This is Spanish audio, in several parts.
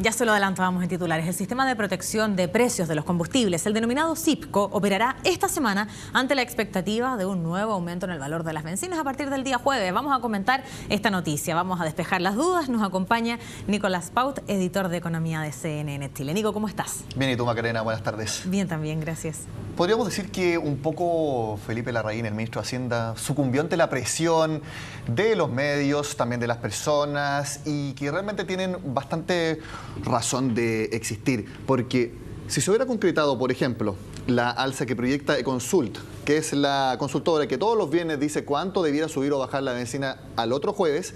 Ya se lo adelantábamos en titulares. El sistema de protección de precios de los combustibles, el denominado CIPCO, operará esta semana ante la expectativa de un nuevo aumento en el valor de las bencinas a partir del día jueves. Vamos a comentar esta noticia, vamos a despejar las dudas. Nos acompaña Nicolás Paut, editor de Economía de CNN Chile. Nico, ¿cómo estás? Bien, ¿y tú, Macarena? Buenas tardes. Bien, también, gracias. Podríamos decir que un poco Felipe Larraín, el ministro de Hacienda, sucumbió ante la presión de los medios, también de las personas, y que realmente tienen bastante razón de existir, porque si se hubiera concretado, por ejemplo, la alza que proyecta Econsult, que es la consultora que todos los viernes dice cuánto debiera subir o bajar la bencina al otro jueves,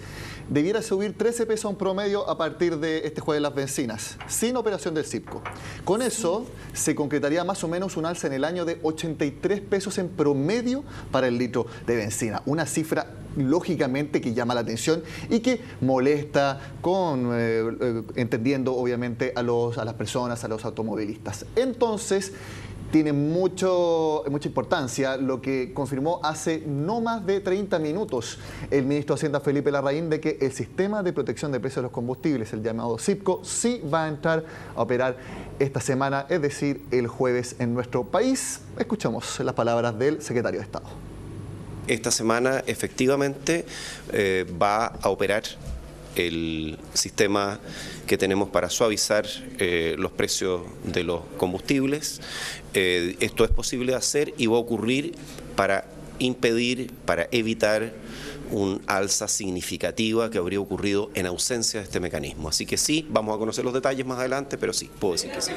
debiera subir 13 pesos en promedio a partir de este jueves las bencinas, sin operación del CIPCO. Con eso se concretaría más o menos un alza en el año de 83 pesos en promedio para el litro de bencina. Una cifra lógicamente que llama la atención y que molesta, entendiendo obviamente a las personas, a los automovilistas. Entonces, tiene mucha importancia lo que confirmó hace no más de 30 minutos el ministro de Hacienda Felipe Larraín, de que el sistema de protección de precios de los combustibles, el llamado CIPCO, sí va a entrar a operar esta semana, es decir, el jueves en nuestro país. Escuchamos las palabras del secretario de Estado. Esta semana efectivamente va a operar el sistema que tenemos para suavizar los precios de los combustibles. Esto es posible de hacer y va a ocurrir para impedir, para evitar un alza significativa que habría ocurrido en ausencia de este mecanismo. Así que sí, vamos a conocer los detalles más adelante, pero sí, puedo decir que sí.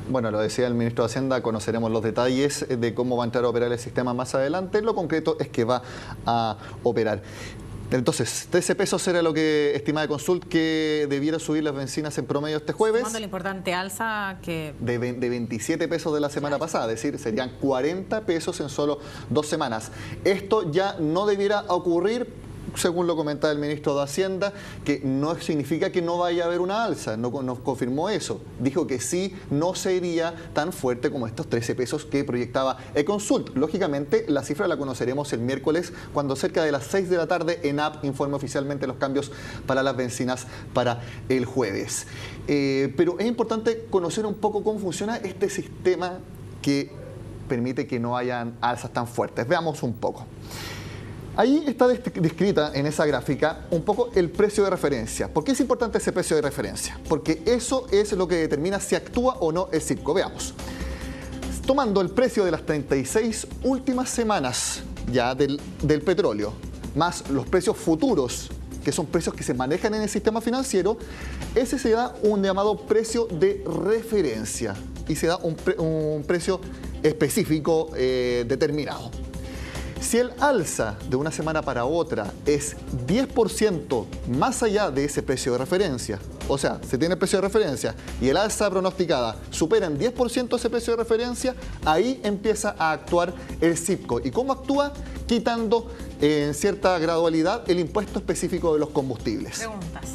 Bueno, lo decía el ministro de Hacienda, conoceremos los detalles de cómo va a entrar a operar el sistema más adelante. Lo concreto es que va a operar. Entonces, 13 pesos era lo que estimaba Econsult que debiera subir las bencinas en promedio este jueves. Sumando la importante alza que... De 27 pesos de la semana pasada, es decir, serían 40 pesos en solo 2 semanas. Esto ya no debiera ocurrir, según lo comentaba el ministro de Hacienda, que no significa que no vaya a haber una alza, no confirmó eso. Dijo que sí, no sería tan fuerte como estos 13 pesos que proyectaba Econsult. Lógicamente, la cifra la conoceremos el miércoles, cuando cerca de las 6 de la tarde ENAP informe oficialmente los cambios para las bencinas para el jueves. Pero es importante conocer un poco cómo funciona este sistema que permite que no hayan alzas tan fuertes. Veamos un poco. Ahí está descrita en esa gráfica un poco el precio de referencia. ¿Por qué es importante ese precio de referencia? Porque eso es lo que determina si actúa o no el CIPCO. Veamos. Tomando el precio de las 36 últimas semanas ya del petróleo, más los precios futuros, que son precios que se manejan en el sistema financiero, ese se da un llamado precio de referencia y se da un precio específico determinado. Si el alza de una semana para otra es 10% más allá de ese precio de referencia, o sea, se tiene el precio de referencia y el alza pronosticada supera en 10% ese precio de referencia, ahí empieza a actuar el CIPCO. ¿Y cómo actúa? Quitando en cierta gradualidad el impuesto específico de los combustibles. Preguntas.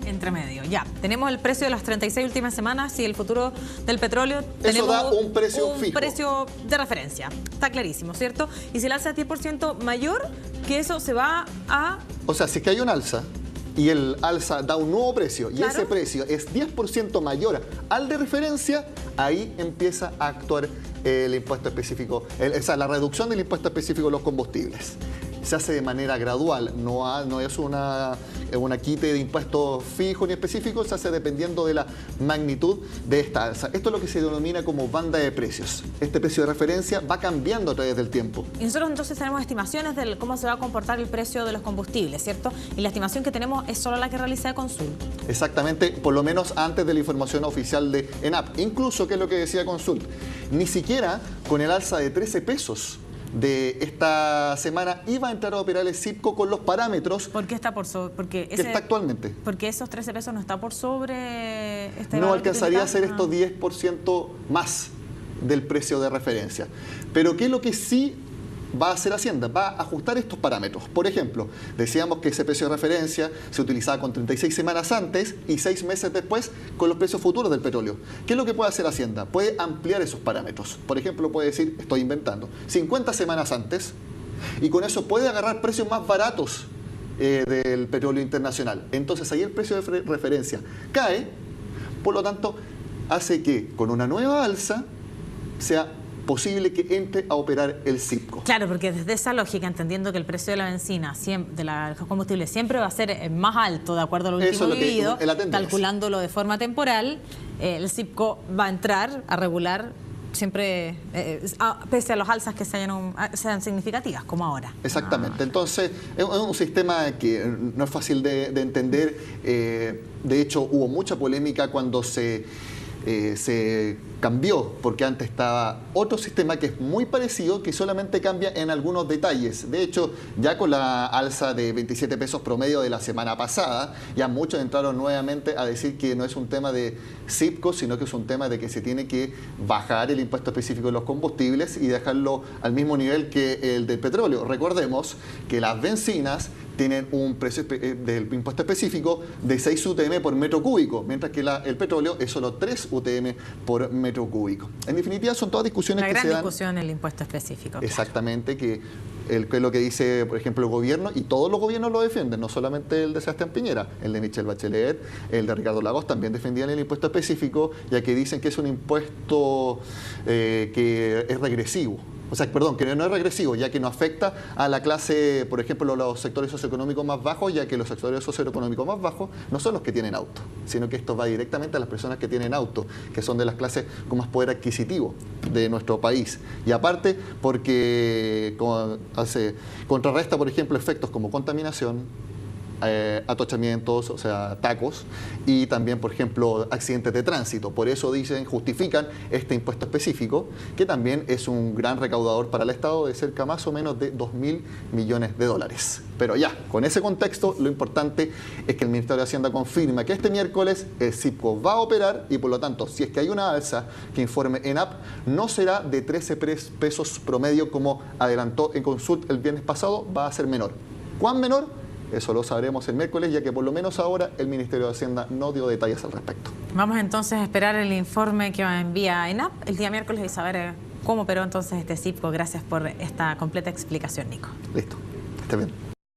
Entre medio, ya. Tenemos el precio de las 36 últimas semanas y el futuro del petróleo. Eso da un precio fijo. Un precio de referencia. Está clarísimo, ¿cierto? Y si el alza es 10% mayor, que eso se va a... O sea, si es que hay un alza y el alza da un nuevo precio y claro, ese precio es 10% mayor al de referencia, ahí empieza a actuar el impuesto específico, o sea, la reducción del impuesto específico de los combustibles. Se hace de manera gradual, no es una quite de impuestos fijo ni específico, se hace dependiendo de la magnitud de esta alza. Esto es lo que se denomina como banda de precios. Este precio de referencia va cambiando a través del tiempo. Y nosotros entonces tenemos estimaciones de cómo se va a comportar el precio de los combustibles, ¿cierto? Y la estimación que tenemos es solo la que realiza Econsult. Exactamente, por lo menos antes de la información oficial de ENAP. Incluso, ¿qué es lo que decía Econsult? Ni siquiera con el alza de 13 pesos de esta semana iba a entrar a operar el CIPCO con los parámetros. ¿Por qué está por sobre? Porque que está actualmente. Porque esos 13 pesos no está por sobre este no valor alcanzaría a ser estos 10% más del precio de referencia. Pero ¿qué es lo que sí va a hacer Hacienda? Va a ajustar estos parámetros. Por ejemplo, decíamos que ese precio de referencia se utilizaba con 36 semanas antes y 6 meses después con los precios futuros del petróleo. ¿Qué es lo que puede hacer Hacienda? Puede ampliar esos parámetros. Por ejemplo, puede decir, estoy inventando, 50 semanas antes, y con eso puede agarrar precios más baratos del petróleo internacional. Entonces ahí el precio de referencia cae, por lo tanto hace que con una nueva alza sea posible que entre a operar el CIPCO. Claro, porque desde esa lógica, entendiendo que el precio de la benzina, de los combustibles, siempre va a ser más alto de acuerdo a lo último vivido, calculándolo de forma temporal, el CIPCO va a entrar a regular siempre, pese a las alzas que sean significativas, como ahora. Exactamente. Entonces, es un sistema que no es fácil de entender. De hecho, hubo mucha polémica cuando se cambió, porque antes estaba otro sistema que es muy parecido, que solamente cambia en algunos detalles. De hecho, ya con la alza de 27 pesos promedio de la semana pasada, ya muchos entraron nuevamente a decir que no es un tema de CIPCO, sino que es un tema de que se tiene que bajar el impuesto específico de los combustibles y dejarlo al mismo nivel que el del petróleo. Recordemos que las bencinas tienen un precio del impuesto específico de 6 UTM por metro cúbico, mientras que el petróleo es solo 3 UTM por metro cúbico. En definitiva, son todas discusiones que se dan. La gran discusión el impuesto específico. Exactamente, que es lo que dice, por ejemplo, el gobierno, y todos los gobiernos lo defienden, no solamente el de Sebastián Piñera, el de Michelle Bachelet, el de Ricardo Lagos también defendían el impuesto específico, ya que dicen que es un impuesto que es regresivo. O sea, perdón, que no es regresivo, ya que no afecta a la clase, por ejemplo, los sectores socioeconómicos más bajos, ya que los sectores socioeconómicos más bajos no son los que tienen auto, sino que esto va directamente a las personas que tienen auto, que son de las clases con más poder adquisitivo de nuestro país. Y aparte, porque contrarresta, por ejemplo, efectos como contaminación, atochamientos, o sea, tacos, y también, por ejemplo, accidentes de tránsito. Por eso justifican este impuesto específico, que también es un gran recaudador para el Estado de cerca más o menos de 2.000 millones de dólares. Pero ya, con ese contexto, lo importante es que el Ministerio de Hacienda confirma que este miércoles el CIPCO va a operar y, por lo tanto, si es que hay una alza que informe ENAP, no será de 13 pesos promedio como adelantó en Consult el viernes pasado, va a ser menor. ¿Cuán menor? Eso lo sabremos el miércoles, ya que por lo menos ahora el Ministerio de Hacienda no dio detalles al respecto. Vamos entonces a esperar el informe que envía ENAP el día miércoles y saber cómo operó entonces este CIPCO. Gracias por esta completa explicación, Nico. Listo. Esté bien.